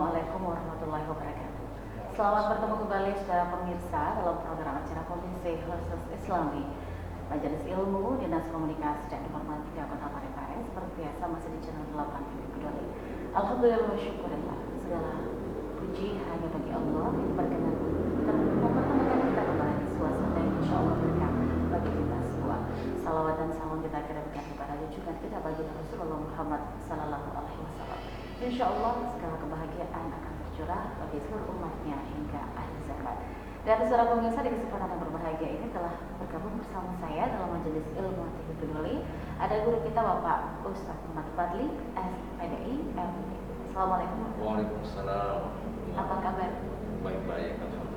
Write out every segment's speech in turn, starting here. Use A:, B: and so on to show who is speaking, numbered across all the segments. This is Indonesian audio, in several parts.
A: Assalamualaikum warahmatullahi wabarakatuh. Selamat bertemu kembali saudara pemirsa dalam program acara Komisi Khusus Islami Majelis Ilmu Dinas Komunikasi dan Informatika Kota Parepare. Seperti biasa masih di channel 8 TV Peduli. Alhamdulillah wa syukurillah. Segala puji hanya bagi Allah yang berkenan mempertemukan kita kembali di suasana yang insya Allah berkah bagi kita semua. Salawat dan salam kita kirimkan kepada junjungan kita bagi Rasulullah Muhammad Sallallahu Alaihi Wasallam. Insya Allah segala kebahagiaan akan tercurah bagi seluruh umatnya hingga akhir zaman. Dan saudara pemirsa, di kesempatan yang berbahagia ini telah bergabung bersama saya dalam Majelis Ilmu TV Peduli. Ada guru kita Bapak Ustaz Muhammad Fadli, SPDI, MUI. Assalamualaikum.
B: Waalaikumsalam.
A: Apa kabar?
B: Baik-baik,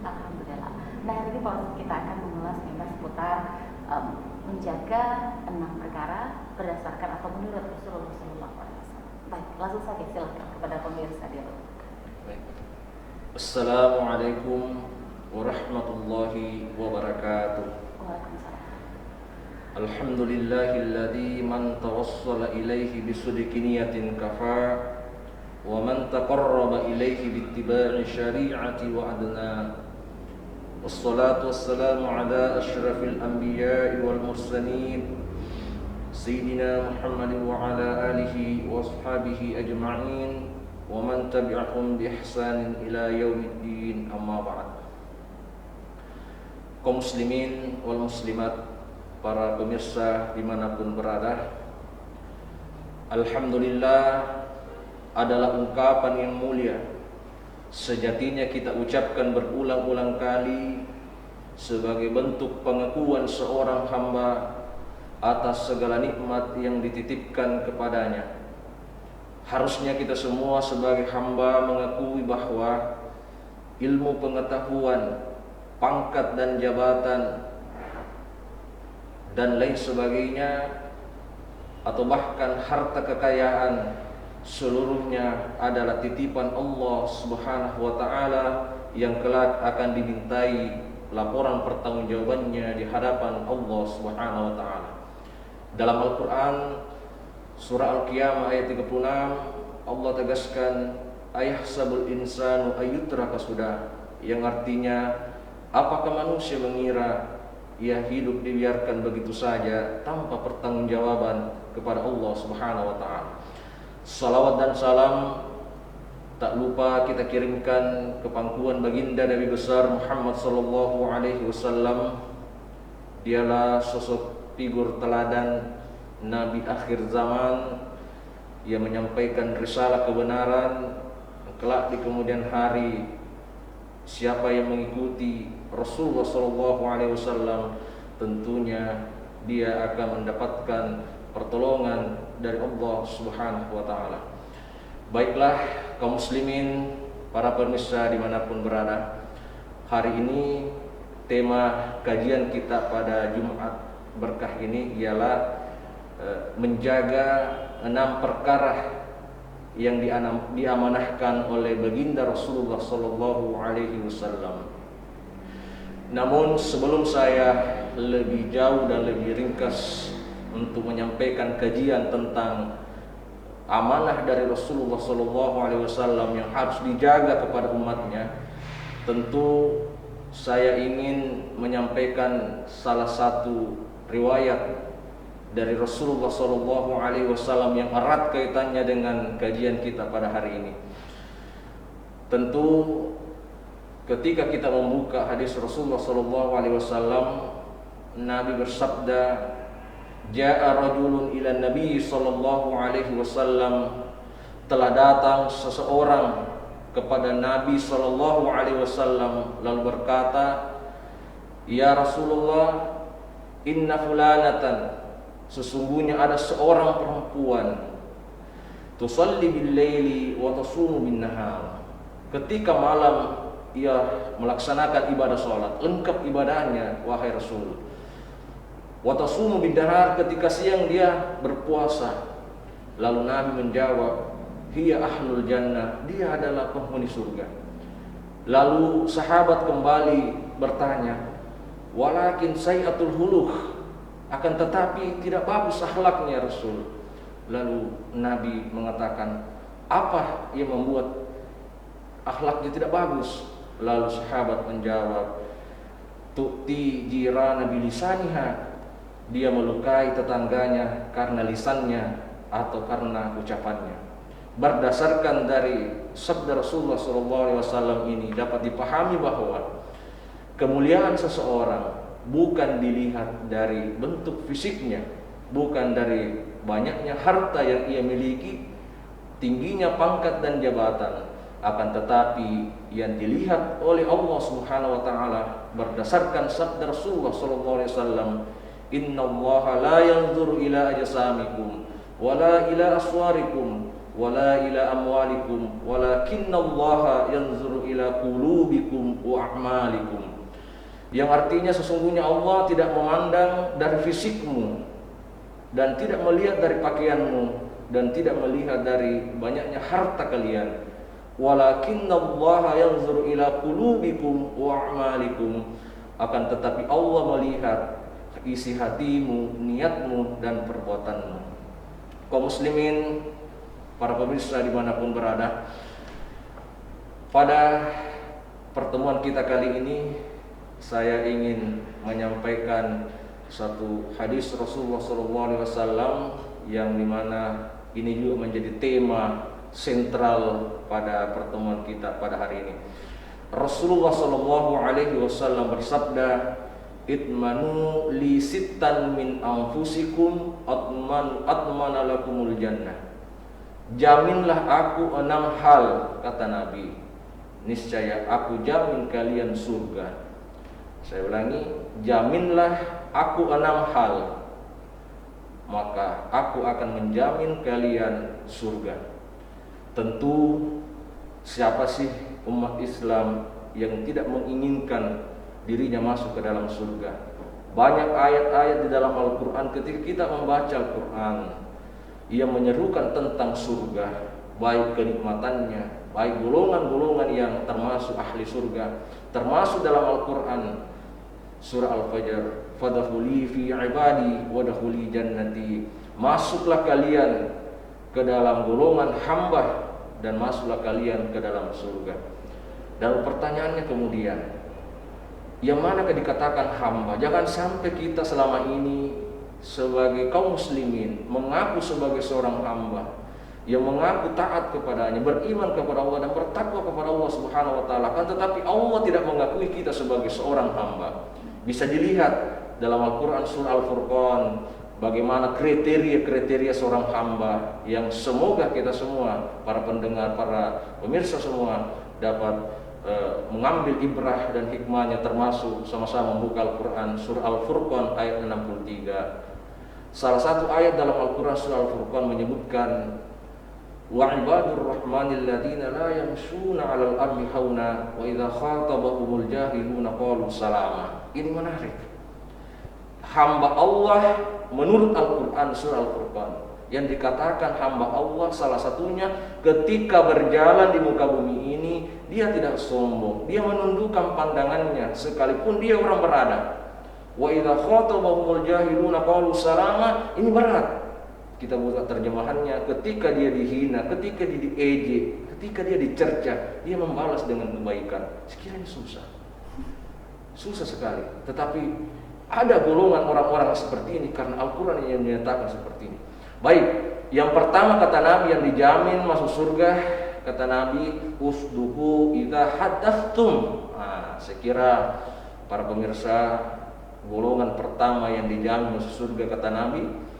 A: alhamdulillah. Nah, hari ini Pak Ustaz kita akan mengulas tema seputar menjaga 6 perkara berdasarkan atau menurut Rasulullah SAW. Baik, langsung saja silakan kepada pemirsa dulu.
B: Baik. Assalamualaikum warahmatullahi wabarakatuh.
A: Waalaikumsalam.
B: Alhamdulillahilladzi man tawassala ilaihi bisidqi niyatin kafa wa man taqarraba ilaihi bittiba'i syari'ati wa adna. Wassalatu wassalamu ala asyrafil anbiya'i wal mursalin Sayyidina Muhammad wa ala alihi wa ashabihi ajma'in wa man tabi'ahum bi ihsanin ila yaumiddin, amma ba'd. Kaum muslimin wal muslimat, para pemirsa dimanapun berada, alhamdulillah adalah ungkapan yang mulia. Sejatinya kita ucapkan berulang-ulang kali sebagai bentuk pengakuan seorang hamba atas segala nikmat yang dititipkan kepadanya. Harusnya kita semua sebagai hamba mengakui bahwa ilmu pengetahuan, pangkat dan jabatan dan lain sebagainya, atau bahkan harta kekayaan, seluruhnya adalah titipan Allah Subhanahu wa taala yang kelak akan dimintai laporan pertanggungjawabannya di hadapan Allah Subhanahu wa taala. Dalam Al-Quran surah Al-Qiyamah ayat 36, Allah tegaskan ayahsabul insanu ayyutraka sudah, yang artinya apakah manusia mengira ia hidup dibiarkan begitu saja tanpa pertanggungjawaban kepada Allah Subhanahu wa taala. Salawat dan salam tak lupa kita kirimkan ke pangkuan baginda Nabi besar Muhammad sallallahu alaihi wasallam. Dialah sosok figur teladan Nabi akhir zaman yang menyampaikan risalah kebenaran. Kelak di kemudian hari, siapa yang mengikuti Rasulullah SAW, tentunya dia akan mendapatkan pertolongan dari Allah Subhanahu wa taala. Baiklah kaum muslimin, para pemirsa dimanapun berada, hari ini tema kajian kita pada Jumat berkah ini ialah menjaga 6 perkara yang diamanahkan oleh baginda Rasulullah sallallahu alaihi wasallam. Namun sebelum saya lebih jauh dan lebih ringkas untuk menyampaikan kajian tentang amanah dari Rasulullah sallallahu alaihi wasallam yang harus dijaga kepada umatnya, tentu saya ingin menyampaikan salah satu riwayat dari Rasulullah sallallahu alaihi wasallam yang erat kaitannya dengan kajian kita pada hari ini. Tentu ketika kita membuka hadis Rasulullah sallallahu alaihi wasallam, Nabi bersabda, "Ja'a rajulun ila Nabi sallallahu alaihi wasallam," telah datang seseorang kepada Nabi sallallahu alaihi wasallam lalu berkata, "Ya Rasulullah, inna fulanatan," sesungguhnya ada seorang perempuan, "tusalli bil laili wa tasumu bin nahar." Ketika malam ia melaksanakan ibadah salat, lengkap ibadahnya wahai Rasul. "Wa tasumu bin nahar," ketika siang dia berpuasa. Lalu Nabi menjawab, "Hiya ahlul jannah," dia adalah penghuni surga. Lalu sahabat kembali bertanya, "Walakin sayatul huluh," akan tetapi tidak bagus akhlaknya Rasul. Lalu Nabi mengatakan, "Apa yang membuat akhlaknya tidak bagus. Lalu sahabat menjawab, tu'ti jirana bilisaniha, dia melukai tetangganya karena lisannya atau karena ucapannya. Berdasarkan dari sabda Rasulullah SAW ini dapat dipahami bahwa kemuliaan seseorang bukan dilihat dari bentuk fisiknya, bukan dari banyaknya harta yang ia miliki, tingginya pangkat dan jabatan, akan tetapi yang dilihat oleh Allah Subhanahu wa taala berdasarkan sabda Rasulullah sallallahu alaihi wasallam, innallaha la yanzuru ila ajsamikum wala ila aswarikum wala ila amwalikum walakinnallaha yanzuru ila qulubikum wa a'malikum. Yang artinya sesungguhnya Allah tidak memandang dari fisikmu dan tidak melihat dari pakaianmu dan tidak melihat dari banyaknya harta kalian. Walakinnallaha yanzuru ila qulubikum wa a'malikum. Akan tetapi Allah melihat isi hatimu, niatmu dan perbuatanmu. Kaum muslimin, para pemirsa dimanapun berada, pada pertemuan kita kali ini saya ingin menyampaikan satu hadis Rasulullah SAW yang dimana ini juga menjadi tema sentral pada pertemuan kita pada hari ini. Rasulullah SAW bersabda, itmanu li sittan min anfusikum atmana lakumul jannah. Jaminlah aku 6 hal, kata Nabi, niscaya aku jamin kalian surga. Saya ulangi, jaminlah aku 6 hal, maka aku akan menjamin kalian surga. Tentu siapa sih umat Islam yang tidak menginginkan dirinya masuk ke dalam surga? Banyak ayat-ayat di dalam Al-Quran, ketika kita membaca Al-Quran, ia menyerukan tentang surga, baik kenikmatannya, baik golongan-golongan yang termasuk ahli surga. Termasuk dalam Al-Quran surah Al-Fajr, fadkhuli fi ibadi wadkhuli jannati, masuklah kalian ke dalam golongan hamba dan masuklah kalian ke dalam surga. Dan pertanyaannya kemudian, yang manakah dikatakan hamba? Jangan sampai kita selama ini sebagai kaum muslimin mengaku sebagai seorang hamba yang mengaku taat kepadanya, beriman kepada Allah dan bertakwa kepada Allah Subhanahu wa taala, kan tetapi Allah tidak mengakui kita sebagai seorang hamba. Bisa dilihat dalam Al-Quran surah Al-Furqan bagaimana kriteria seorang hamba yang semoga kita semua, para pendengar, para pemirsa semua dapat mengambil ibrah dan hikmahnya, termasuk sama-sama membuka Al-Quran surah Al-Furqan ayat 63. Salah satu ayat dalam Al-Quran surah Al-Furqan menyebutkan, wa ibadur rahmanil ladzina la yamshuna 'alal ardi hauna wa idza khatabahumul jahiluna qalu salama. Ini menarik. Hamba Allah menurut Al-Quran surah Al-Furqan, yang dikatakan hamba Allah salah satunya ketika berjalan di muka bumi ini dia tidak sombong, dia menundukkan pandangannya sekalipun dia orang berada. Wa idza khatabahumul jahiluna qalu salama. Ini berat. Kita buka terjemahannya, ketika dia dihina, ketika dia diejek, ketika dia dicerca, dia membalas dengan kebaikan. Sekiranya susah sekali. Tetapi ada golongan orang-orang seperti ini karena Al-Quran yang menyatakan seperti ini. Baik, yang pertama kata Nabi yang dijamin masuk surga, kata Nabi, usduqu idza haddatstum. Saya kira para pemirsa, golongan pertama yang dijamin masuk surga kata Nabi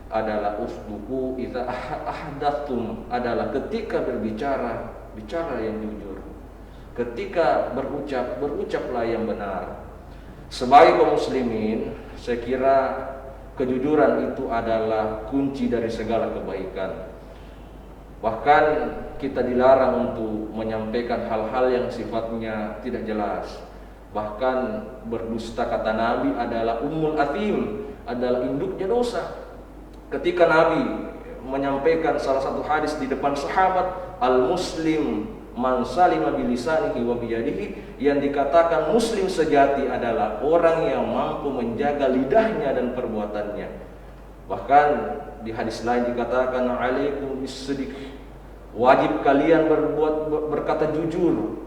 B: adalah usduqu idza ahdatstum, adalah ketika berbicara yang jujur. Ketika berucaplah yang benar. Sebagai kaum muslimin, saya kira kejujuran itu adalah kunci dari segala kebaikan. Bahkan kita dilarang untuk menyampaikan hal-hal yang sifatnya tidak jelas. Bahkan berdusta kata Nabi adalah ummul athim, adalah induknya dosa. Ketika Nabi menyampaikan salah satu hadis di depan sahabat, al-muslim man salima bilisanihi wa biyadihi, yang dikatakan muslim sejati adalah orang yang mampu menjaga lidahnya dan perbuatannya. Bahkan di hadis lain dikatakan alaikum bis-sidq Wajib kalian berkata jujur.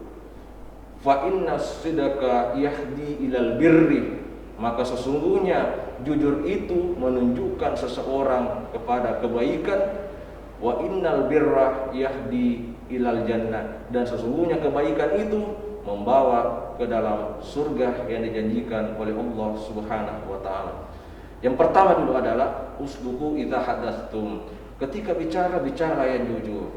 B: Fa inna sidqa yahdi ilal birri, maka sesungguhnya jujur itu menunjukkan seseorang kepada kebaikan. Wa innal birra yahdi ilal jannah, dan sesungguhnya kebaikan itu membawa ke dalam surga yang dijanjikan oleh Allah Subhanahu wa taala. Yang pertama dulu adalah usduqu idza hadatstum. Ketika bicara yang jujur.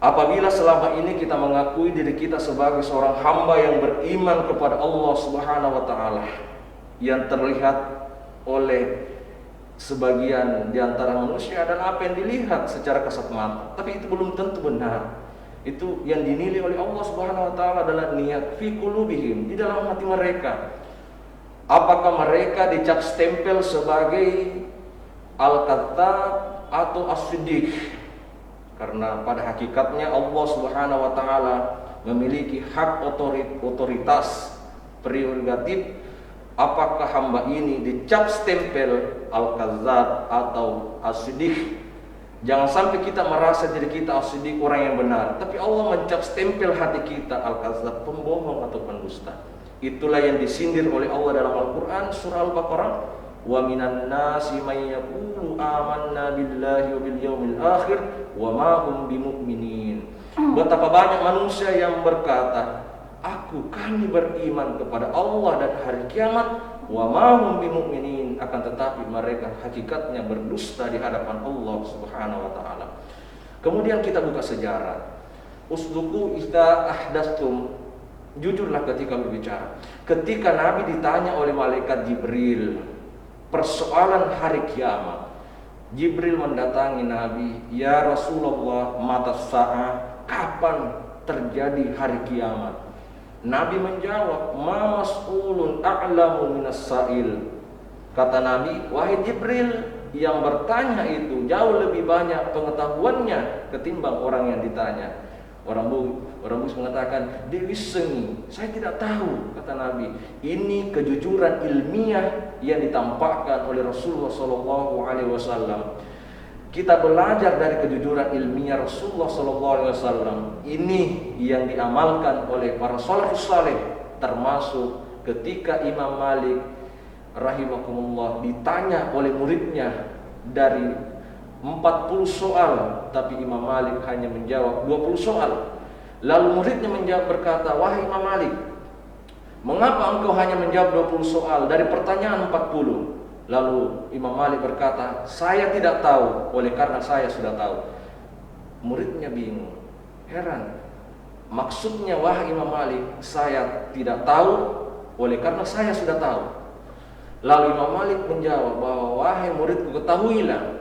B: Apabila selama ini kita mengakui diri kita sebagai seorang hamba yang beriman kepada Allah Subhanahu wa taala, yang terlihat oleh sebagian di antara manusia adalah apa yang dilihat secara kasat mata, tapi itu belum tentu benar. Itu yang dinilai oleh Allah Subhanahu wa taala adalah niat fi qulubihim, di dalam hati mereka. Apakah mereka dicap stempel sebagai al-kadzdzab atau as-siddiq? Karena pada hakikatnya Allah Subhanahu wa taala memiliki hak otoritas prerogatif. Apakah hamba ini dicap stempel al-kadzdzab atau as-siddiq? Jangan sampai kita merasa diri kita as-siddiq, orang yang benar, tapi Allah mencap stempel hati kita al-kadzdzab, pembohong atau pendusta. Itulah yang disindir oleh Allah dalam Al-Qur'an surah Al-Baqarah. Wa minan nasi may yaqulu amanna billahi wa bil yaumil akhir wa ma hum bimu'minin. Betapa banyak manusia yang berkata, kami beriman kepada Allah dan hari kiamat, wa ma hum bimu'minin, akan tetapi mereka hakikatnya berdusta di hadapan Allah Subhanahu wa taala. Kemudian kita buka sejarah. Usduqu idza ahdatstum, jujurlah ketika berbicara. Ketika Nabi ditanya oleh malaikat Jibril persoalan hari kiamat, Jibril mendatangi Nabi, "Ya Rasulullah, mata sa'ah, kapan terjadi hari kiamat?" Nabi menjawab, "Ma mas'ulun a'lamu minas sa'il." Kata Nabi, "Wahai Jibril, yang bertanya itu jauh lebih banyak pengetahuannya ketimbang orang yang ditanya." Orang Bugis mengatakan, "Dewi Sengi, saya tidak tahu." Kata Nabi, ini kejujuran ilmiah yang ditampakkan oleh Rasulullah SAW. Kita belajar dari kejujuran ilmiah Rasulullah SAW. Ini yang diamalkan oleh para salafus saleh, termasuk ketika Imam Malik rahimahumullah ditanya oleh muridnya dari 40 soal, tapi Imam Malik hanya menjawab 20 soal. Lalu muridnya menjawab, berkata, "Wahai Imam Malik, mengapa engkau hanya menjawab 20 soal dari pertanyaan 40?" Lalu Imam Malik berkata, "Saya tidak tahu, oleh karena saya sudah tahu." Muridnya bingung, heran. Maksudnya, wahai Imam Malik, saya tidak tahu, oleh karena saya sudah tahu. Lalu Imam Malik menjawab bahwa, "Wahai muridku, ketahuilah,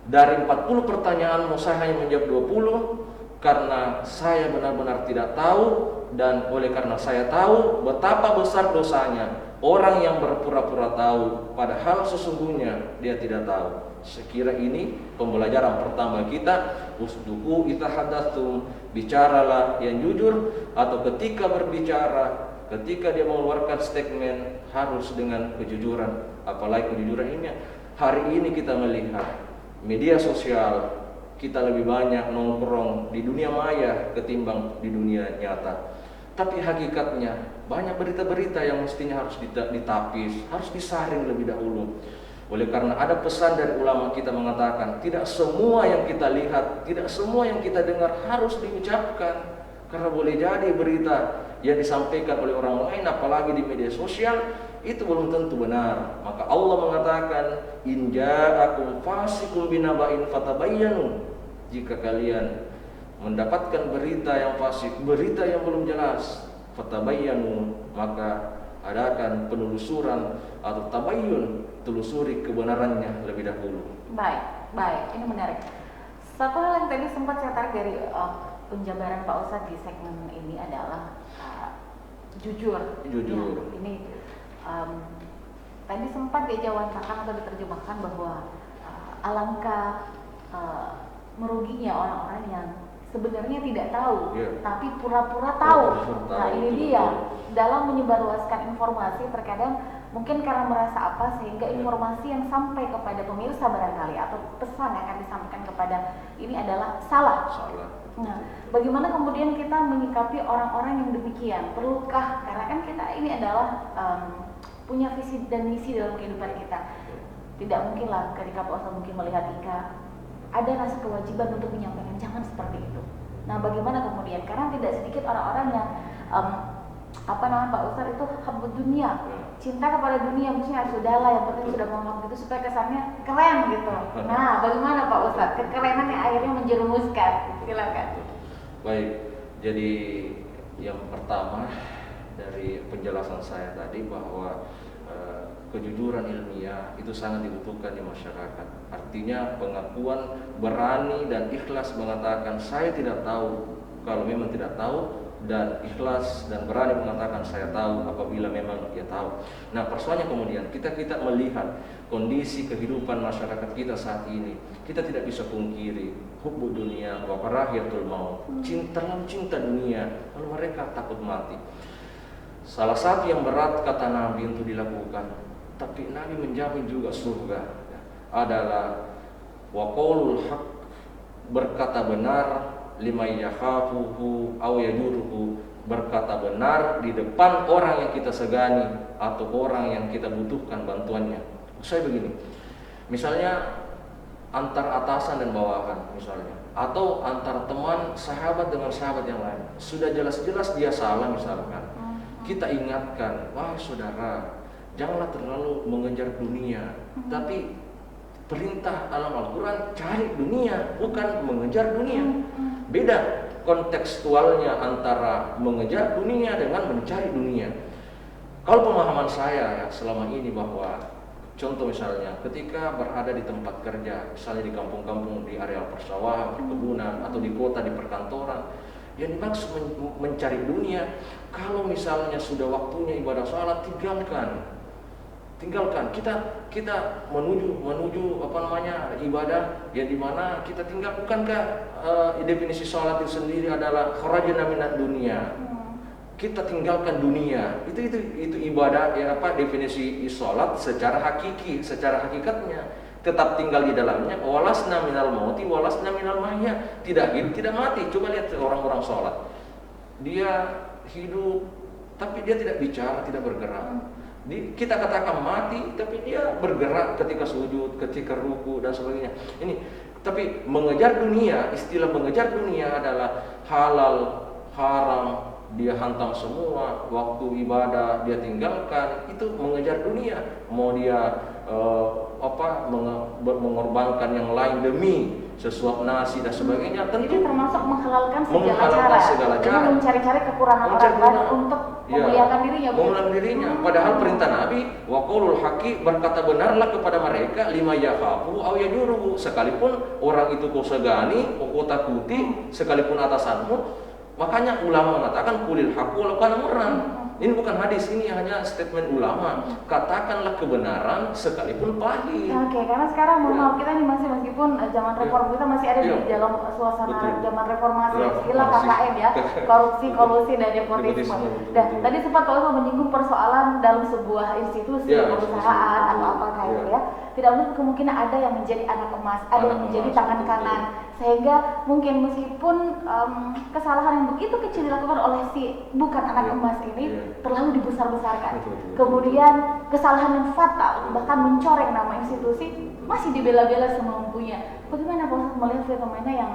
B: dari 40 pertanyaanmu saya hanya menjawab 20 karena saya benar-benar tidak tahu, dan oleh karena saya tahu betapa besar dosanya orang yang berpura-pura tahu padahal sesungguhnya dia tidak tahu." Sekira ini pembelajaran pertama kita. Usduqu idza hadatstum, bicaralah yang jujur, atau ketika berbicara, ketika dia mengeluarkan statement harus dengan kejujuran. Apalagi kejujuran ini hari ini kita melihat media sosial, kita lebih banyak nongkrong di dunia maya ketimbang di dunia nyata. Tapi hakikatnya banyak berita-berita yang mestinya harus ditapis, harus disaring lebih dahulu. Oleh karena ada pesan dari ulama kita mengatakan, tidak semua yang kita lihat, tidak semua yang kita dengar harus diucapkan. Karena boleh jadi berita yang disampaikan oleh orang lain, apalagi di media sosial, itu belum tentu benar. Maka Allah mengatakan, "In ja'akum fasiqun binaba'in fatabayyanu." Jika kalian mendapatkan berita yang fasik, berita yang belum jelas, fatabayyanu, maka adakan penelusuran atau tabayyun, telusuri kebenarannya lebih dahulu.
A: Baik, ini menarik. Satu hal yang tadi sempat saya tarik dari penjabaran Pak Ustadz di segmen ini adalah jujur. Ya, ini tadi sempat dijawantakan atau diterjemahkan bahwa alangkah meruginya orang-orang yang sebenarnya tidak tahu, tapi pura-pura tahu. Nah, ini dia, dalam menyebarluaskan informasi terkadang Mungkin karena merasa apa sehingga informasi yang sampai kepada pemirsa barangkali atau pesan yang akan disampaikan kepada ini adalah salah. Nah, bagaimana kemudian kita menyikapi orang-orang yang demikian? Perlukah? Karena kan kita ini adalah punya visi dan misi dalam kehidupan kita. Tidak mungkinlah ketika Pak Ustadz mungkin melihat Ika ada rasa kewajiban untuk menyampaikan, jangan seperti itu. Nah, bagaimana kemudian? Karena tidak sedikit orang-orang yang Pak Ustadz itu habbud dunia, cinta kepada dunia, maksudnya sudahlah yang penting sudah ngomong gitu supaya kesannya keren gitu. Nah, bagaimana Pak Ustadz kekerenan yang akhirnya menjerumuskan? Silakan.
B: Baik, jadi yang pertama dari penjelasan saya tadi bahwa kejujuran ilmiah itu sangat dibutuhkan di masyarakat. Artinya pengakuan berani dan ikhlas mengatakan saya tidak tahu kalau memang tidak tahu, dan ikhlas dan berani mengatakan saya tahu apabila memang dia tahu. Nah, persoalannya kemudian kita melihat kondisi kehidupan masyarakat kita saat ini. Kita tidak bisa pungkiri hubbu dunia wa karahiyatul maut. Cinta dunia, lalu mereka takut mati. Salah satu yang berat kata Nabi untuk dilakukan, tapi Nabi menjamin juga surga, adalah wa qaulul haq, berkata benar, liman yakhafuhu aw yajuruhu, berkata benar di depan orang yang kita segani atau orang yang kita butuhkan bantuannya. Saya begini, misalnya antar atasan dan bawahan misalnya, atau antar teman sahabat dengan sahabat yang lain, sudah jelas-jelas dia salah misalkan, kita ingatkan, wah saudara, janganlah terlalu mengejar dunia, tapi perintah alam Al-Quran cari dunia, bukan mengejar dunia. Beda kontekstualnya antara mengejar dunia dengan mencari dunia. Kalau pemahaman saya ya selama ini bahwa contoh misalnya ketika berada di tempat kerja, misalnya di kampung-kampung, di areal persawahan, perkebunan, atau di kota, di perkantoran, yang dimaksud mencari dunia, kalau misalnya sudah waktunya ibadah sholat, tinggalkan. Kita menuju ibadah yang dimana kita tinggal. Bukankah definisi sholat itu sendiri adalah kharajna minad dunia, kita tinggalkan dunia, itu ibadah ya, definisi sholat secara hakiki, secara hakikatnya tetap tinggal di dalamnya. Walasna minal mauti walasna minal mahya, tidak hidup tidak mati. Coba lihat orang-orang sholat, dia hidup tapi dia tidak bicara, tidak bergerak. Kita katakan mati, tapi dia bergerak ketika sujud, ketika ruku dan sebagainya. Ini, tapi mengejar dunia, istilah mengejar dunia adalah halal, haram, dia hantam semua, waktu ibadah dia tinggalkan, itu mengejar dunia. Mau dia mengorbankan yang lain demi sesuap nasi dan sebagainya, tentu
A: jadi termasuk menghalalkan segala cara. Mencari-cari kekurangan orang lain untuk memuliakan dirinya.
B: Padahal perintah Nabi, wa qaulul haqi, berkata benarlah kepada mereka, lima yakhafu aw yajuruhu, sekalipun orang itu kau segani, kau takuti, sekalipun atasanmu. Makanya ulama mengatakan kulil haqqu walau kana murran. Ini bukan hadis, ini hanya statement ulama. Katakanlah kebenaran sekalipun pahit.
A: Oke, karena sekarang mohon maaf, kita ini meskipun zaman reform kita masih ada di dalam suasana zaman reformasi, istilah KKN ya, korupsi, kolusi dan nepotisme. Dan tadi sempat kalau menyinggung persoalan dalam sebuah institusi, perusahaan atau apakah itu ya, tidak mungkin kemungkinan ada yang menjadi anak emas, ada yang menjadi tangan kanan, sehingga mungkin meskipun kesalahan yang begitu kecil dilakukan oleh si bukan anak emas ini terlalu dibesar-besarkan. Kemudian kesalahan yang fatal, bahkan mencoreng nama institusi, masih dibela-bela semampunya. Bagaimana Pak Ustadz melihat fenomena yang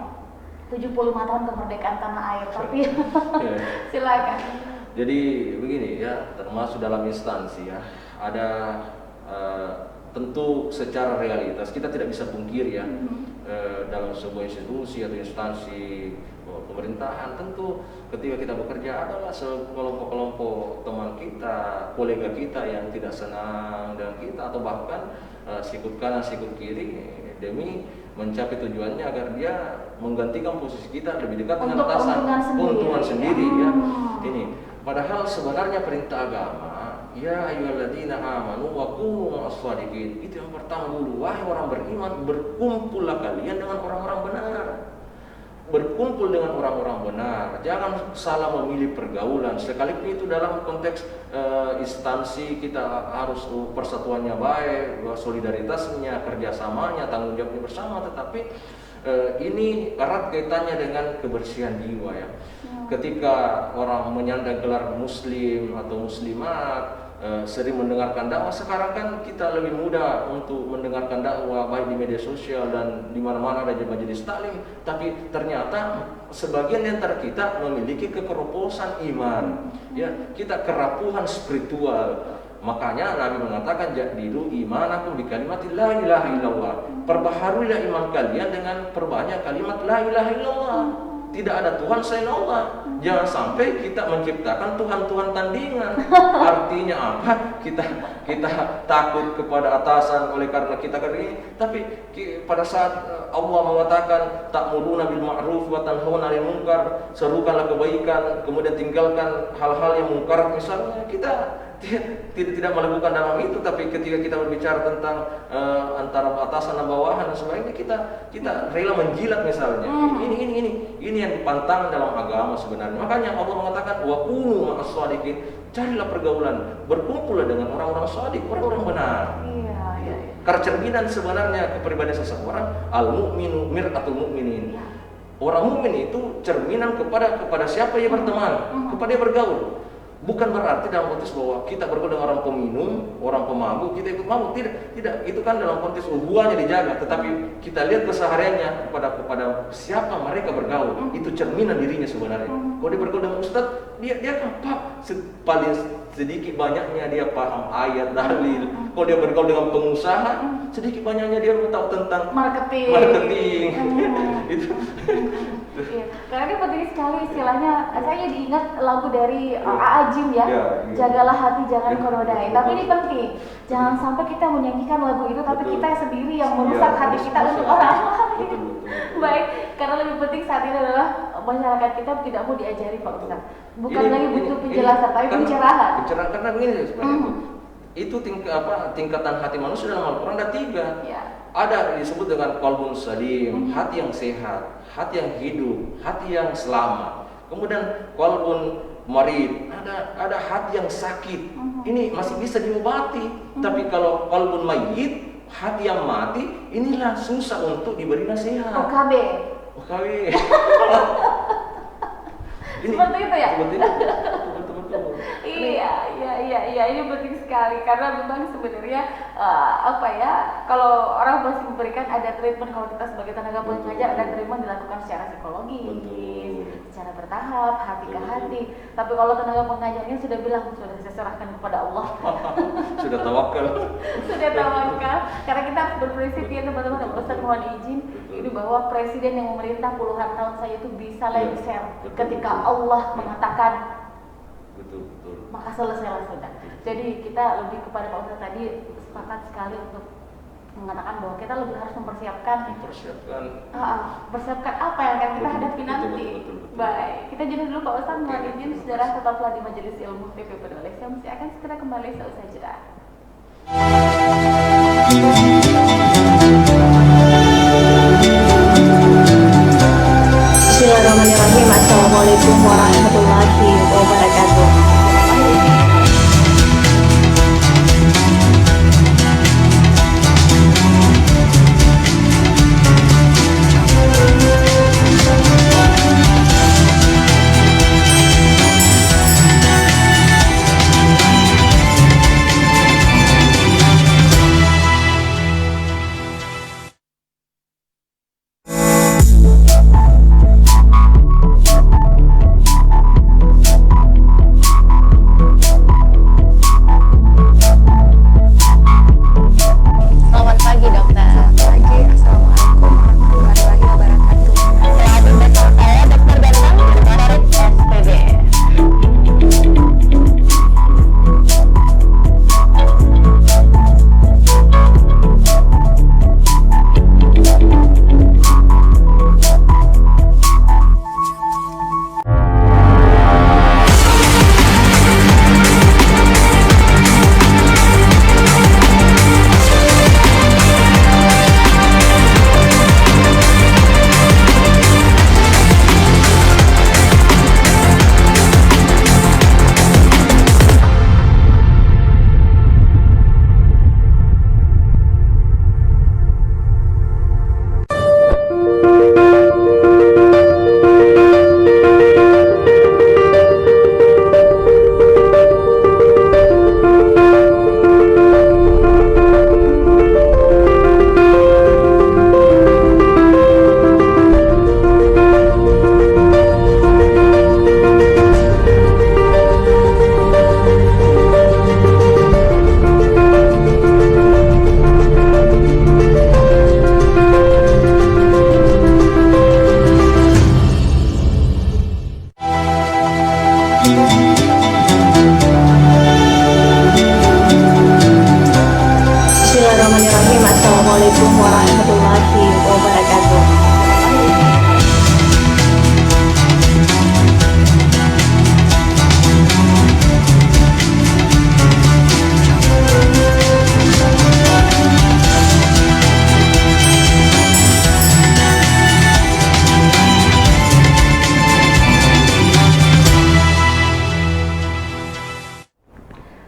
A: 75 tahun kemerdekaan tanah air? Tapi silakan.
B: Jadi begini ya, termasuk dalam instansi ya, ada tentu secara realitas kita tidak bisa pungkir ya, dalam sebuah institusi atau instansi pemerintahan, tentu ketika kita bekerja adalah sekelompok-kelompok teman kita, kolega kita yang tidak senang dengan kita, atau bahkan sikut kanan sikut kiri demi mencapai tujuannya agar dia menggantikan posisi kita lebih dekat dengan atasan, keuntungan sendiri ya. Ini padahal sebenarnya perintah agama, ya ayyuhalladzina amanu wa kunu ma'as-shadiqin, itu yang pertama dulu, wahai orang beriman, berkumpullah kalian dengan orang-orang benar. berkumpul dengan orang-orang benar. Jangan salah memilih pergaulan. Sekalipun itu dalam konteks instansi kita harus persatuannya baik, solidaritasnya, kerjasamanya, tanggung jawabnya bersama. Tetapi ini erat kaitannya dengan kebersihan jiwa ya. Ketika orang menyandang gelar muslim atau muslimat, sering mendengarkan dakwah. Sekarang kan kita lebih mudah untuk mendengarkan dakwah baik di media sosial dan di mana-mana ada majelis taklim, tapi ternyata sebagian di antara kita memiliki kekeroposan iman, ya, kita kerapuhan spiritual. Makanya Nabi mengatakan jadilu imanakum bi kalimati la ilaha illallah. Perbaharuilah iman kalian dengan perbanyak kalimat la ilaha illallah. Tidak ada Tuhan selain Allah. Jangan sampai kita menciptakan Tuhan-Tuhan tandingan. Artinya apa? Kita takut kepada atasan oleh karena kita ini. Tapi pada saat Allah mengatakan ta'muruna bil ma'ruf wa tanhauna 'anil munkar, serukanlah kebaikan, kemudian tinggalkan hal-hal yang munkar, misalnya kita tidak melakukan dalam itu. Tapi ketika kita berbicara tentang antara atasan dan bawahan dan sebagainya, kita rela menjilat misalnya. Ini yang dipantang dalam agama sebenarnya. Makanya Allah mengatakan wa kunu ma'as shadiqin, carilah pergaulan, berkumpullah dengan orang-orang shadiq, orang-orang benar. Iya. Karena cerminan sebenarnya kepribadian seseorang, al-mu'minu mir'atul mu'minin. Orang mukmin itu cerminan kepada siapa ia berteman, kepada dia bergaul. Bukan berarti dalam konteks bahwa kita bergaul dengan orang peminum, orang pemabuk, kita ikut mabuk. Tidak. Itu kan dalam konteks hubungannya dijaga. Tetapi kita lihat kesehariannya kepada siapa mereka bergaul. Itu cerminan dirinya sebenarnya. Kalau dia bergaul dengan ustaz, dia kan paling sedikit banyaknya dia paham ayat dalil. Kalau dia bergaul dengan pengusaha, sedikit banyaknya dia tahu tentang marketing. Itu.
A: Iya, karena ini penting sekali istilahnya. Saya jadi ingat lagu dari Jim ya, jagalah hati jangan kau nodai. Tapi ini penting, jangan sampai kita menyanyikan lagu itu, tapi kita sendiri yang merusak hati kita untuk orang lain. Baik, karena lebih penting saat ini adalah masyarakat kita tidak mau diajari Pak Ustaz. Bukan lagi butuh penjelasan, tapi pencerahan.
B: Pencerahan karena begini sebenarnya. Itu tingkatan hati manusia dalam Al-Quran ada 3. Ada disebut dengan qalbun salim, hati yang sehat, hati yang hidup, hati yang selamat. Kemudian qalbun marid, ada hati yang sakit. Ini masih bisa diobati. Tapi kalau qalbun mayyit, hati yang mati, inilah susah untuk diberi nasihat.
A: OKB. Seperti itu ya?
B: Seperti itu.
A: Iya, ini penting sekali karena memang sebenarnya kalau orang masih memberikan ada treatment, kalau kita sebagai tenaga pengajar ada treatment dilakukan secara psikologis, secara bertahap, hati ke hati. Tapi kalau tenaga pengajarnya sudah bilang sudah saya serahkan kepada Allah.
B: Sudah tawakal. Karena kita harus berprinsip ya teman-teman. Ustaz mohon izin ini bahwa presiden yang memerintah puluhan tahun saya itu bisa lengser ketika Allah mengatakan betul.
A: Maka selesailah sudah. Jadi kita lebih kepada Pak Ustaz tadi sepakat sekali untuk mengatakan bahwa kita lebih harus mempersiapkan apa yang akan kita hadapi nanti.
B: Betul.
A: Baik, kita jadi dulu Pak Ustaz, mohon izin saudara tetaplah di Majelis Ilmu TV Peduli. Saya masih akan segera kembali seusai jeda. Bismillahirrahmanirrahim. Assalamualaikum warahmatullahi wabarakatuh.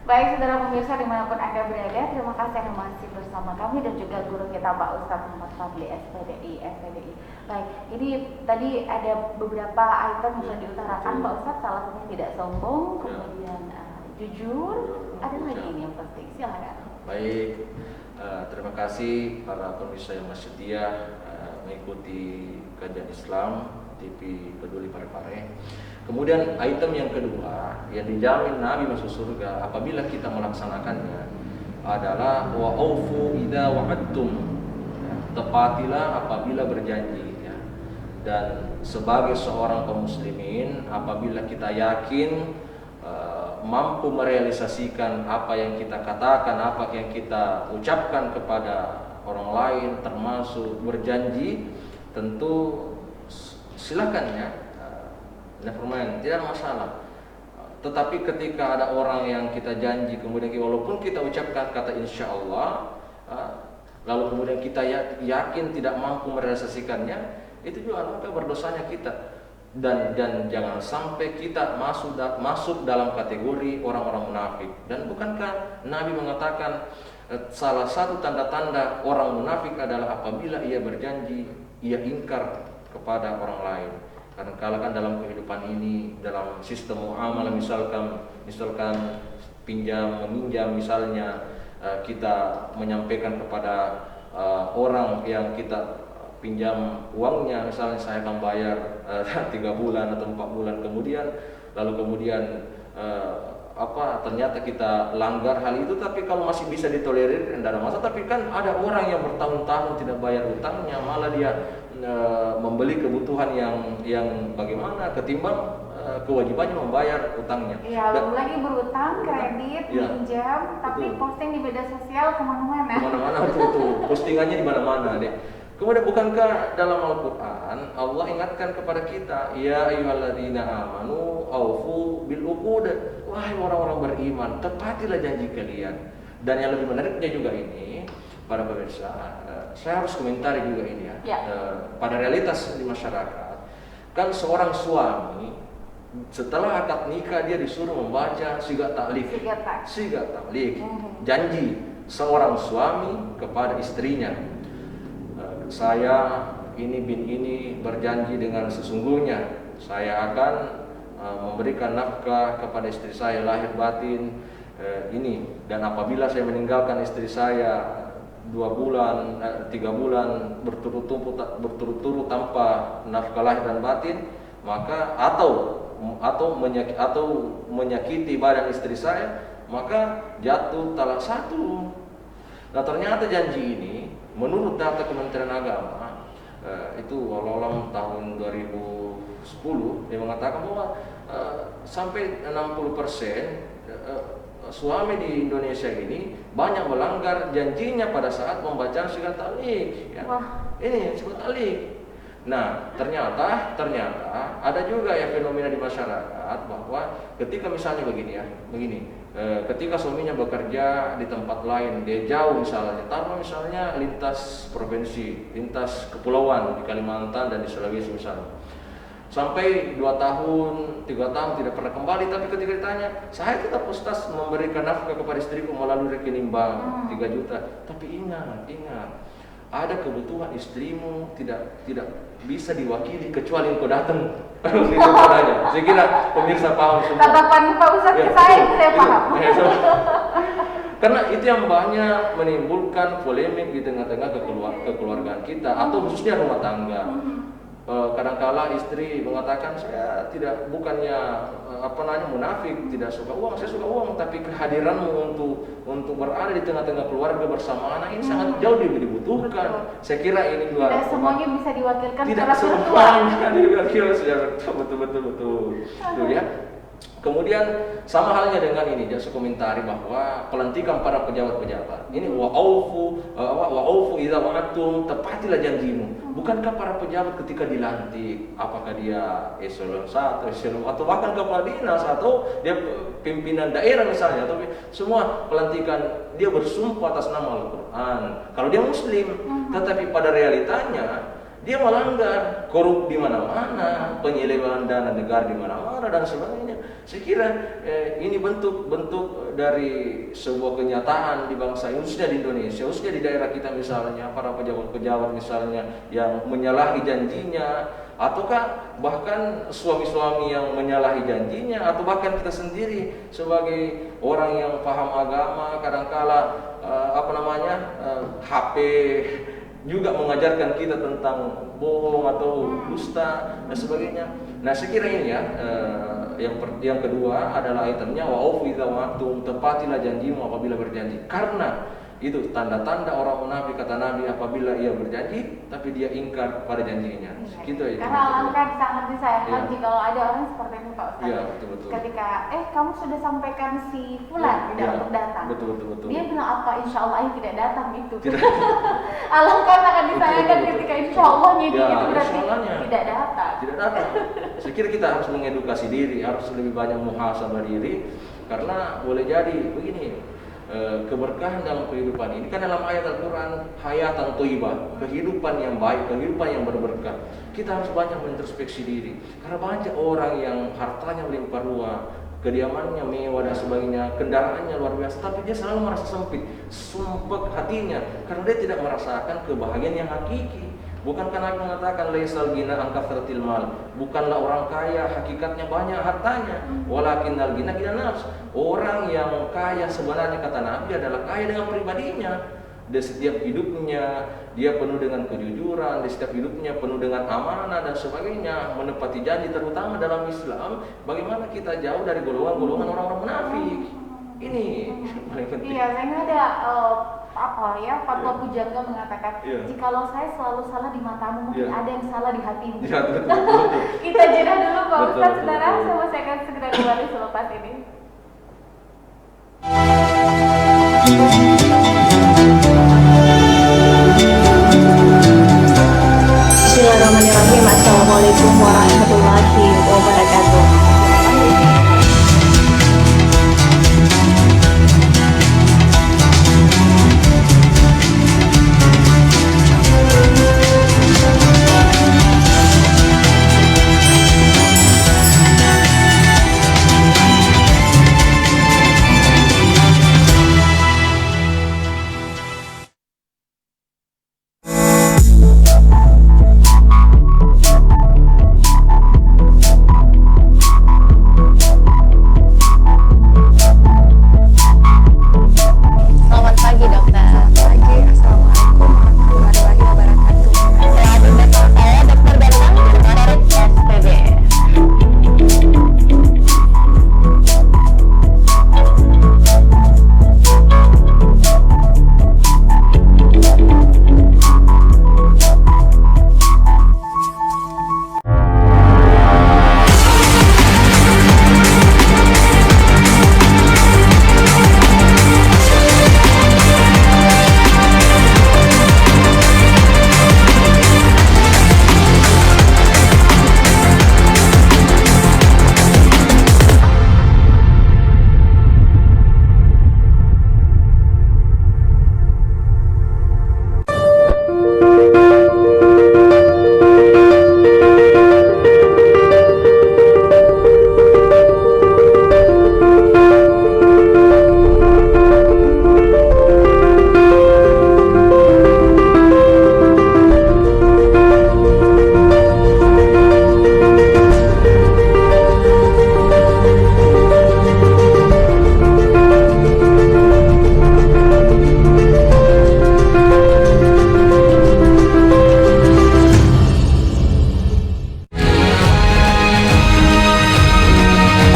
A: Baik saudara pemirsa dimanapun Anda berada, terima kasih yang masih bersama kami dan juga guru kita Pak Ustadz Muhammad Fadli SPDI. Baik, ini tadi ada beberapa item yang sudah diutarakan Pak Ustadz, salah satunya tidak sombong, kemudian jujur, ada lagi ini yang penting, silakan.
B: Baik, terima kasih para pemirsa yang masih setia mengikuti kajian Islam TV Peduli Parepare. Kemudian item yang kedua yang dijamin Nabi masuk surga apabila kita melaksanakannya adalah wa'aufu idza wa'adtum, tepatilah apabila berjanji, ya. Dan sebagai seorang kaum muslimin, apabila kita yakin mampu merealisasikan apa yang kita katakan, apa yang kita ucapkan kepada orang lain, termasuk berjanji, tentu silakan, ya. Never mind, tidak masalah. Tetapi ketika ada orang yang kita janji, kemudian walaupun kita ucapkan kata insya Allah, lalu kemudian kita yakin tidak mampu merealisasikannya, itu juga maka berdosanya kita. Dan jangan sampai kita masuk dalam kategori orang-orang munafik. Dan bukankah Nabi mengatakan salah satu tanda-tanda orang munafik adalah apabila ia berjanji, ia ingkar kepada orang lain. Karena kalau kan dalam kehidupan ini, dalam sistem muamalah, misalkan pinjam meminjam, misalnya kita menyampaikan kepada orang yang kita pinjam uangnya, misalnya saya akan bayar 3 bulan atau 4 bulan kemudian, lalu kemudian ternyata kita langgar hal itu, tapi kalau masih bisa ditolerir tidak ada masalah. Tapi kan ada orang yang bertahun-tahun tidak bayar utangnya, malah dia membeli kebutuhan yang bagaimana ketimbang kewajibannya membayar utangnya.
A: Iya, belum lagi berutang, kredit, pinjam, tapi posting di media sosial kemana-mana.
B: Kemana-mana tuh, postingannya di mana-mana deh. Kemudian bukankah dalam Al-Quran Allah ingatkan kepada kita, ya ayyuhalladzina amanu aufu bil uqud, wahai orang-orang beriman, tepatilah janji kalian. Dan yang lebih menariknya juga ini, para pemirsa, saya harus komentari juga ini, ya. Pada realitas di masyarakat, kan seorang suami setelah akad nikah dia disuruh membaca sigat taklik, janji seorang suami kepada istrinya. Saya ini bin ini berjanji dengan sesungguhnya saya akan memberikan nafkah kepada istri saya lahir batin ini, dan apabila saya meninggalkan istri saya 2 bulan, 3 bulan berturut-turut tanpa nafkah lahir dan batin, maka atau menyakiti badan istri saya, maka jatuh talak 1. Nah, ternyata janji ini menurut data Kementerian Agama itu walau tahun 2010 dia mengatakan bahwa sampai 60% suami di Indonesia ini banyak melanggar janjinya pada saat pembacaan sigat taklik, ya. Ini sigat taklik. Nah, ternyata ada juga ya fenomena di masyarakat bahwa ketika misalnya begini, ketika suaminya bekerja di tempat lain, dia jauh misalnya, misalnya lintas provinsi, lintas kepulauan di Kalimantan dan di Sulawesi misalnya, sampai 2 tahun, 3 tahun tidak pernah kembali, tapi ketika ditanya, saya tetap ustaz memberikan nafkah kepada istriku melalui rekening bank 3 juta. Tapi ingat, ada kebutuhan istrimu tidak bisa diwakili kecuali engkau datang. Saya kira pemirsa paham semua.
A: Tatapan Pak Ustadz ke saya paham.
B: Karena itu yang banyak menimbulkan polemik di tengah-tengah kekeluargaan kita atau khususnya rumah tangga. Kadangkala istri mengatakan saya bukannya munafik, tidak suka uang, saya suka uang, tapi kehadiranmu untuk berada di tengah-tengah keluarga bersama anak ini sangat jauh lebih dibutuhkan. Saya kira ini juga
A: tidak semuanya bisa diwakilkan
B: tidak
A: secara virtual.
B: Semuanya diwakilkan secara betul. Ya. Kemudian sama halnya dengan ini, saya komentari bahwa pelantikan para pejabat-pejabat. Ini wa'aufu idza wa'adtum, tepatilah janjimu. Bukankah para pejabat ketika dilantik, apakah dia eselon 1, eselon atau bahkan kepala dinas atau dia pimpinan daerah misalnya, atau semua pelantikan dia bersumpah atas nama Al-Qur'an. Kalau dia muslim, tetapi pada realitanya dia melanggar, korup di mana-mana, penyelewengan dana negara di mana-mana dan sebagainya. Saya kira ini bentuk dari sebuah kenyataan di bangsa ini, khususnya di Indonesia, khususnya di daerah kita misalnya, para pejabat-pejabat misalnya yang menyalahi janjinya, ataukah bahkan suami-suami yang menyalahi janjinya, atau bahkan kita sendiri sebagai orang yang paham agama kadangkala HP juga mengajarkan kita tentang bohong atau dusta dan sebagainya. Nah, saya kira ini ya, yang kedua adalah itemnya wa'ufu idza wa'adtum, tepatilah janjimu apabila berjanji. Karena itu tanda-tanda orang munafik, kata Nabi, apabila ia berjanji tapi dia ingkar pada janjinya. Gitu ya.
A: Karena alangkah sangat disayangkan jika ada orang seperti itu, Pak Ustaz.
B: Iya, betul.
A: Ketika kamu sudah sampaikan si fulan tidak untuk datang.
B: Betul.
A: Dia bilang apa? Insya Allah ini tidak datang itu. Alangkah sangat disayangkan ketika insya Allahnya dia itu berarti tidak datang.
B: Tidak datang. Saya kira kita harus mengedukasi diri, harus lebih banyak muhasabah diri, karena boleh jadi begini. Keberkahan dalam kehidupan ini kan dalam ayat Al-Quran, hayatan thayyibah, kehidupan yang baik, kehidupan yang berberkah. Kita harus banyak mengintrospeksi diri, karena banyak orang yang hartanya melimpah ruah, kediamannya mewah dan sebagainya, kendaraannya luar biasa, tapi dia selalu merasa sempit, sumpek hatinya, karena dia tidak merasakan kebahagiaan yang hakiki. Bukankah Nabi mengatakan laisal ghina an kathratil mal, bukanlah orang kaya hakikatnya banyak hartanya, walakinnal ghina ghina nafs. Orang yang kaya sebenarnya, kata Nabi, adalah kaya dengan pribadinya. Di setiap hidupnya dia penuh dengan kejujuran, di setiap hidupnya penuh dengan amanah dan sebagainya, menepati janji, terutama dalam Islam. Bagaimana kita jauh dari golongan-golongan orang-orang munafik? Ini paling penting.
A: Iya, saya ada fatwa pujangga mengatakan, jikalau saya selalu salah di matamu, mungkin ada yang salah di hatimu.
B: Ya, betul.
A: Kita jeda dulu, Pak Ustaz, saudara. Saya akan segera kembali selepas ini. Bismillahirrahmanirrahim. Assalamualaikum warahmatullahi wabarakatuh.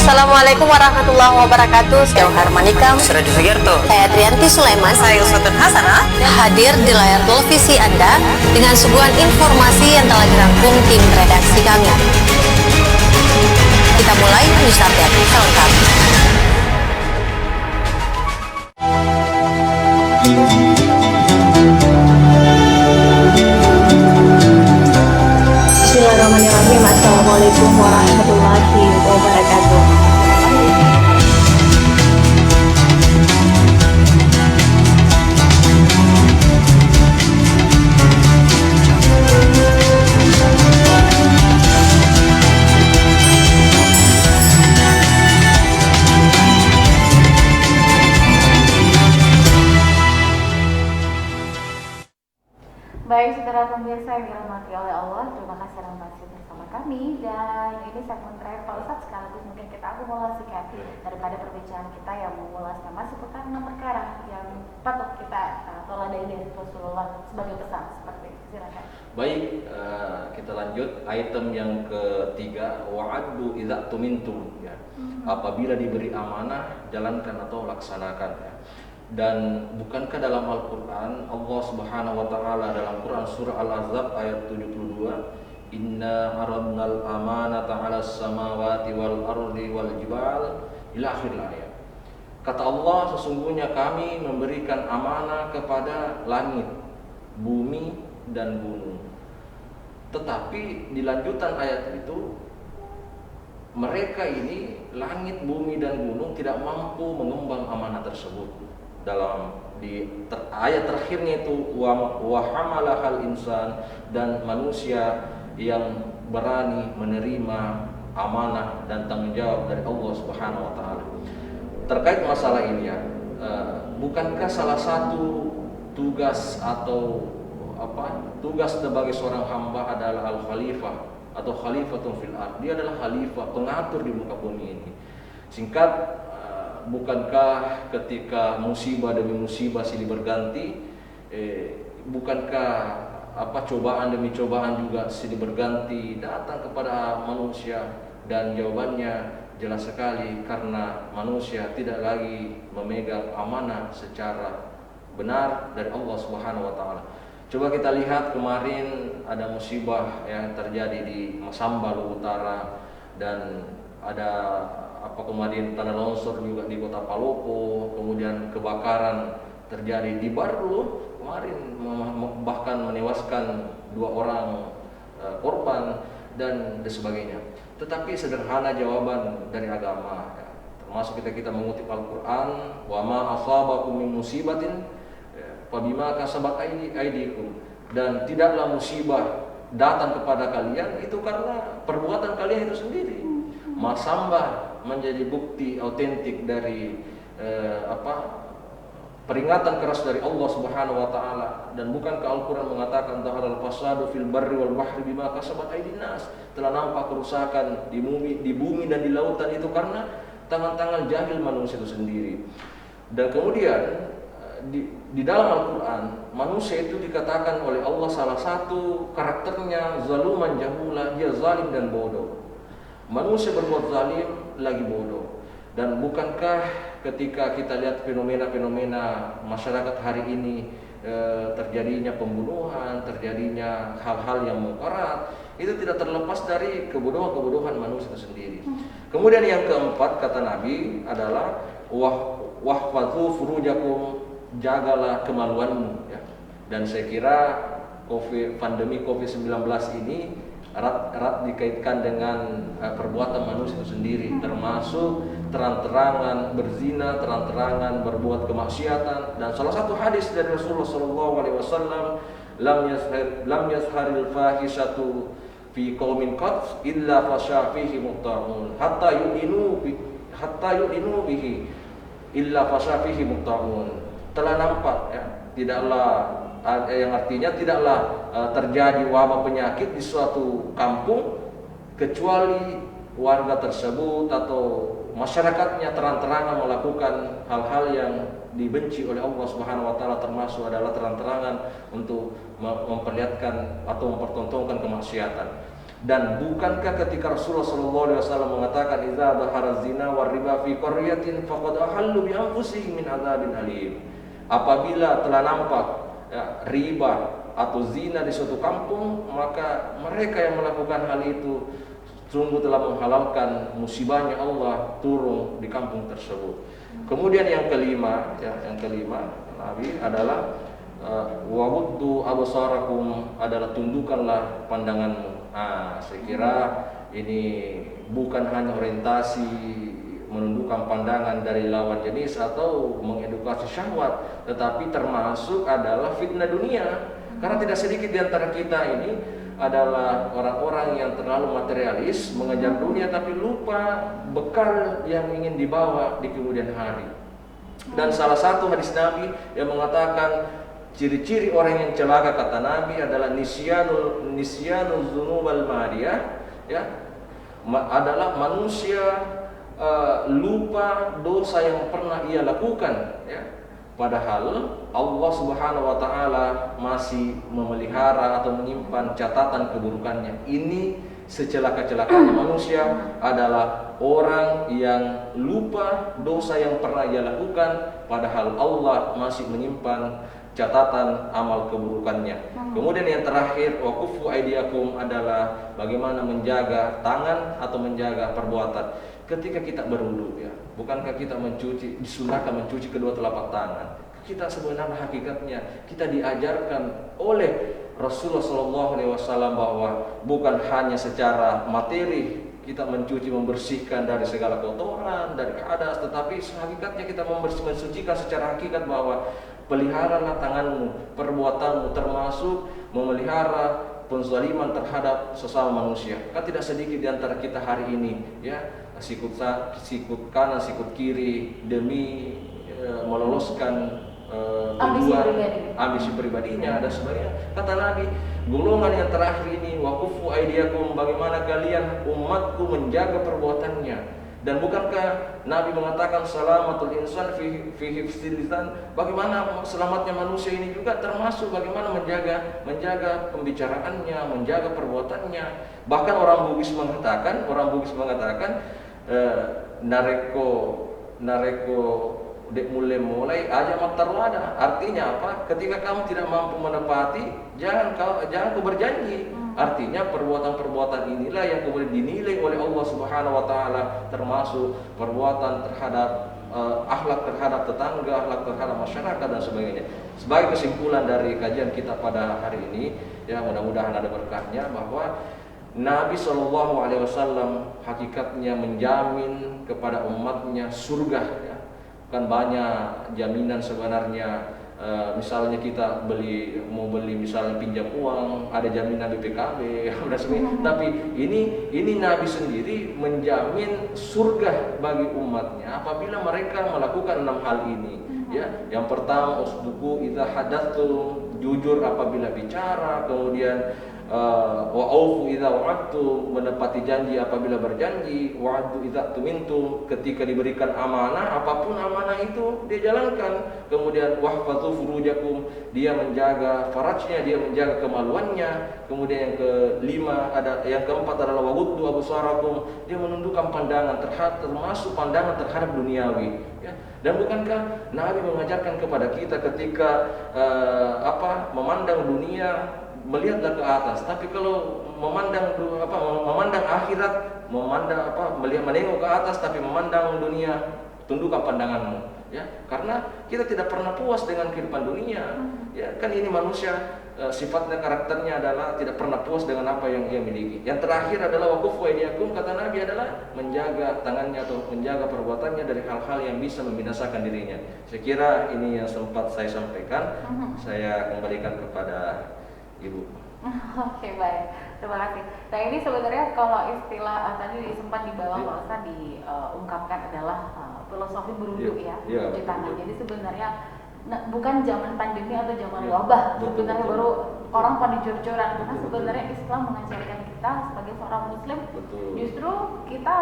C: Assalamualaikum warahmatullahi wabarakatuh. Saya Harmanikam,
D: Saya Sugiarto,
C: saya Trianti Sulaiman,
D: saya Uswatun Hasanah,
C: hadir di layar televisi Anda dengan suguhan informasi yang telah dirangkum tim redaksi kami. Kita mulai news update selengkap. Bismillahirrahmanirrahim. Assalamualaikum warahmatullahi wabarakatuh.
A: Baik, saudara pemirsa yang dirahmati oleh Allah, terima kasih Anda masih bersama kami. Dan ini segmen terakhir Pak Ustadz, sekaligus mungkin kita akumulasikan daripada perbincangan kita yang mengulasnya masih enam perkara yang patut kita teladani dari Rasulullah sebagai pesan seperti itu. Silakan.
B: Baik, kita lanjut item yang ketiga, wa'addu idza tumintum ya. Apabila diberi amanah, jalankan atau laksanakan ya. Dan bukankah dalam Al-Qur'an Allah Subhanahu wa taala dalam Quran surah Al-Ahzab ayat 72, inna aradnal amanata 'alas samawati wal ardi wal jibal ila akhir ayat. Kata Allah, sesungguhnya kami memberikan amanah kepada langit, bumi dan gunung. Tetapi di lanjutan ayat itu, mereka ini langit, bumi dan gunung tidak mampu mengemban amanah tersebut. Dalam ayat terakhirnya itu wa hamalahal insan, dan manusia yang berani menerima amanah dan tanggung jawab dari Allah Subhanahu wa taala. Terkait masalah ini ya, bukankah salah satu tugas atau tugas sebagai seorang hamba adalah al-khalifah atau khalifatun fil ardh. Dia adalah khalifah, pengatur di muka bumi ini. Singkat, bukankah ketika musibah demi musibah silih berganti, bukankah cobaan demi cobaan juga silih berganti datang kepada manusia? Dan jawabannya jelas sekali, karena manusia tidak lagi memegang amanah secara benar dari Allah Subhanahu wa taala. Coba kita lihat kemarin ada musibah yang terjadi di Masamba Utara, dan ada kemarin tanah longsor juga di kota Palopo, kemudian kebakaran terjadi di Barlo kemarin, bahkan menewaskan 2 orang korban dan sebagainya. Tetapi sederhana jawaban dari agama ya. Termasuk kita mengutip Al-Qur'an, wa ma asabakum min musibatin fa bima kasabat aydikum, dan tidaklah musibah datang kepada kalian itu karena perbuatan kalian itu sendiri. Masamba menjadi bukti autentik dari peringatan keras dari Allah Subhanahu wa taala. Dan bukankah Al-Qur'an mengatakan dhaharal fasadu fil barri wal bahri bima kasabat aydin nas, telah nampak kerusakan di bumi dan di lautan itu karena tangan-tangan jahil manusia itu sendiri. Dan kemudian di dalam Al-Quran, manusia itu dikatakan oleh Allah salah satu karakternya zaluman jahula, dia zalim dan bodoh. Manusia berbuat zalim lagi bodoh. Dan bukankah ketika kita lihat fenomena-fenomena masyarakat hari ini, terjadinya pembunuhan, terjadinya hal-hal yang munkarat, itu tidak terlepas dari kebodohan-kebodohan manusia itu sendiri. Kemudian yang keempat kata Nabi adalah wahfadzu furujakum, jagalah kemaluanmu ya. Dan saya kira pandemi Covid-19 ini erat dikaitkan dengan perbuatan manusia itu sendiri, termasuk terang-terangan berzina, terang-terangan berbuat kemaksiatan. Dan salah satu hadis dari Rasulullah SAW, lam yasharil fahisatu fi qaumin qat illa fasha fihi mutta'un hatta yu'inu bihi illa fasha fihi mutta'un. Telah nampak ya, tidaklah yang artinya tidaklah terjadi wabah penyakit di suatu kampung kecuali warga tersebut atau masyarakatnya terang-terangan melakukan hal-hal yang dibenci oleh Allah Subhanahu wa taala, termasuk adalah terang-terangan untuk memperlihatkan atau mempertontonkan kemaksiatan. Dan bukankah ketika Rasulullah SAW mengatakan idza dhahara zina war riba fi qaryatin faqad ahallu bi anfusihim min adzabin alim. Apabila telah nampak riba atau zina di suatu kampung, maka mereka yang melakukan hal itu sungguh telah menghalalkan musibahnya Allah turun di kampung tersebut. Kemudian yang kelima Nabi adalah wawuddu absarakum, adalah tundukkanlah pandanganmu. Saya kira ini bukan hanya orientasi menundukkan pandangan dari lawan jenis atau mengedukasi syahwat, tetapi termasuk adalah fitnah dunia. Karena tidak sedikit di antara kita ini adalah orang-orang yang terlalu materialis, mengejar dunia tapi lupa bekal yang ingin dibawa di kemudian hari. Dan salah satu hadis Nabi yang mengatakan Ciri-ciri orang yang celaka kata Nabi adalah nisyanul dzunubal madiyah, ya. Adalah manusia lupa dosa yang pernah ia lakukan, ya. Padahal Allah Subhanahu wa taala masih memelihara atau menyimpan catatan keburukannya. Ini secelaka-celakanya manusia adalah orang yang lupa dosa yang pernah ia lakukan, padahal Allah masih menyimpan catatan amal keburukannya. Kemudian yang terakhir, waqufu aidiakum adalah bagaimana menjaga tangan atau menjaga perbuatan. Ketika kita berwudu, ya, bukankah kita disunahkan mencuci kedua telapak tangan? Kita sebenarnya hakikatnya kita diajarkan oleh Rasulullah SAW bahwa bukan hanya secara materi kita mencuci, membersihkan dari segala kotoran, dari hadas, tetapi hakikatnya kita mensucikan secara hakikat bahwa peliharalah tanganmu, perbuatanmu, termasuk memelihara penzaliman terhadap sesama manusia. Kan tidak sedikit di antara kita hari ini, ya, sikut kanan, sikut kiri demi meloloskan ambisi pribadinya dan sebagainya. Kata Nabi, golongan yang terakhir ini, waqufu aidiakum, bagaimana kalian umatku menjaga perbuatannya. Dan bukankah Nabi mengatakan salamatul insan fi hifdzil lisan, bagaimana selamatnya manusia ini juga termasuk bagaimana menjaga pembicaraannya, menjaga perbuatannya. Bahkan orang Bugis mengatakan nareko dek mulai aja matarwada. Artinya apa? Ketika kamu tidak mampu menepati, jangan kau berjanji. Artinya perbuatan-perbuatan inilah yang kemudian dinilai oleh Allah Subhanahu wa taala, termasuk perbuatan terhadap akhlak terhadap tetangga, akhlak terhadap masyarakat dan sebagainya. Sebagai kesimpulan dari kajian kita pada hari ini, ya, mudah-mudahan ada berkahnya, bahwa Nabi SAW hakikatnya menjamin kepada umatnya surga, ya. Kan banyak jaminan sebenarnya. Misalnya kita mau beli misalnya pinjam uang, ada jaminan BPKB, tapi ini Nabi sendiri menjamin surga bagi umatnya apabila mereka melakukan 6 hal ini, ya. Yang pertama, usduqu idza hadatstum, jujur apabila bicara, kemudian wa'aufu idza wa'adtum, menepati janji apabila berjanji, wa'addu idza tumintum, ketika diberikan amanah, apapun amanah itu dia jalankan. Kemudian wahfazu furujakum, dia menjaga farajnya, dia menjaga kemaluannya. Kemudian yang keempat adalah waghuddu absarakum, dia menundukkan pandangan termasuk pandangan terhadap duniawi, ya. Dan bukankah Nabi mengajarkan kepada kita ketika memandang dunia, melihatlah ke atas, tapi kalau memandang akhirat, menengok ke atas tapi memandang dunia, tundukkan pandanganmu, ya. Karena kita tidak pernah puas dengan kehidupan dunia, ya. Kan ini manusia sifatnya, karakternya adalah tidak pernah puas dengan apa yang ia miliki. Yang terakhir adalah waqufu aidiakum, kata Nabi, adalah menjaga tangannya atau menjaga perbuatannya dari hal-hal yang bisa membinasakan dirinya. Saya kira ini yang sempat saya sampaikan. Saya kembalikan kepada Ibu.
A: Oke, baik, terima kasih. Nah, ini sebenarnya kalau istilah tadi sempat di bawah Pak Ustadz diungkapkan adalah filosofi berwudu, ya, cuci tangan. Jadi sebenarnya bukan zaman pandemi atau zaman wabah, sebenarnya baru orang pada jor-joran, karena sebenarnya Islam mengajarkan kita sebagai seorang muslim, justru kita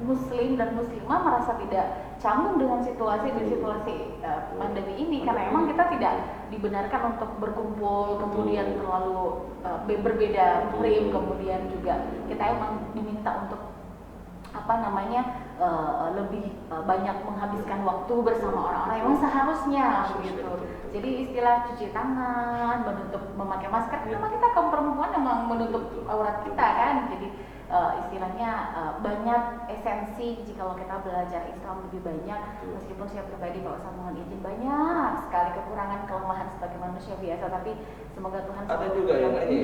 A: muslim dan muslimah merasa tidak canggung dengan situasi pandemi ini, karena emang kita tidak dibenarkan untuk berkumpul, kemudian terlalu berbeda muhrim, kemudian juga kita emang diminta untuk lebih banyak menghabiskan waktu bersama orang-orang yang seharusnya begitu. Jadi istilah cuci tangan, memakai masker, memang kita kaum perempuan memang menutup aurat kita kan. Jadi istilahnya banyak esensi jika kita belajar Islam lebih banyak. Meskipun saya pribadi Pak Ustadz mohon izin, banyak sekali kekurangan kelemahan sebagai manusia biasa, tapi semoga Tuhan
B: ada juga yang ini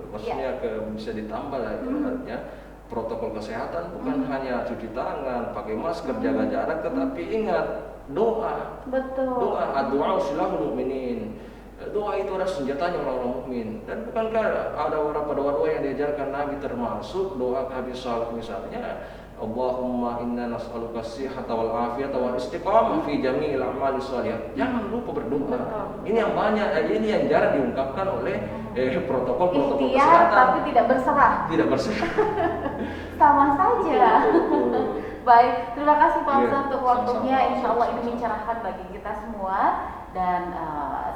B: maksudnya bisa ditambah lah ibaratnya. Protokol kesehatan bukan hanya cuci tangan, pakai masker, jaga jarak, tetapi ingat doa.
A: Betul.
B: Doa silahul mukminin. Doa itu adalah senjatanya orang-orang mukmin. Dan bukankah ada beberapa doa-doa yang diajarkan Nabi, termasuk doa habis salat misalnya, Allahumma inna nas'aluka as-sihhata wal afiyata wal istiqamah fi jami'il a'mali shalihah. Jangan lupa berdoa. Ini yang banyak, ini yang jarang diungkapkan oleh protokol-protokol
A: Ikhtiar
B: kesehatan.
A: tapi tidak berserah.
B: Tidak berserah.
A: Sama saja. Baik, terima kasih Pak
B: Iya,
A: Ustadz untuk waktunya.
B: sama-sama.
A: Insya Allah ini mencerahkan bagi kita semua. Dan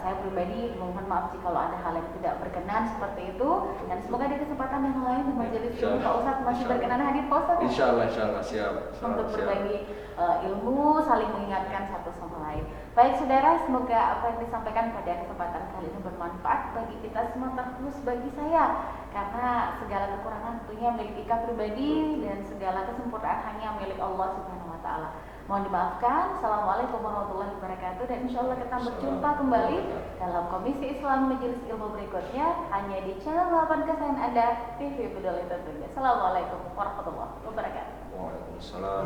A: saya pribadi mohon maaf jika ada hal yang tidak berkenan seperti itu. Dan semoga di kesempatan yang lain di majelis
B: Insya
A: ini Pak
B: Allah.
A: Ustadz masih
B: Insya Allah.
A: berkenan hadir Pak Ustadz.
B: Insya Allah siap.
A: Untuk
B: Siap.
A: berbagi ilmu, saling mengingatkan satu sama lain. Baik saudara, semoga apa yang disampaikan pada kesempatan kali ini bermanfaat bagi kita semua, terkhusus bagi saya, karena segala kekurangan tentunya milik Ika pribadi dan segala kesempurnaan hanya milik Allah Subhanahu wa Ta'ala. Mohon dimaafkan. Assalamualaikum warahmatullahi wabarakatuh, dan insya Allah kita berjumpa kembali dalam Komisi Islam Majelis Ilmu berikutnya hanya di channel 8 kesayangan Anda, TV Peduli tentunya. Assalamualaikum warahmatullahi wabarakatuh.
B: Waalaikumsalam.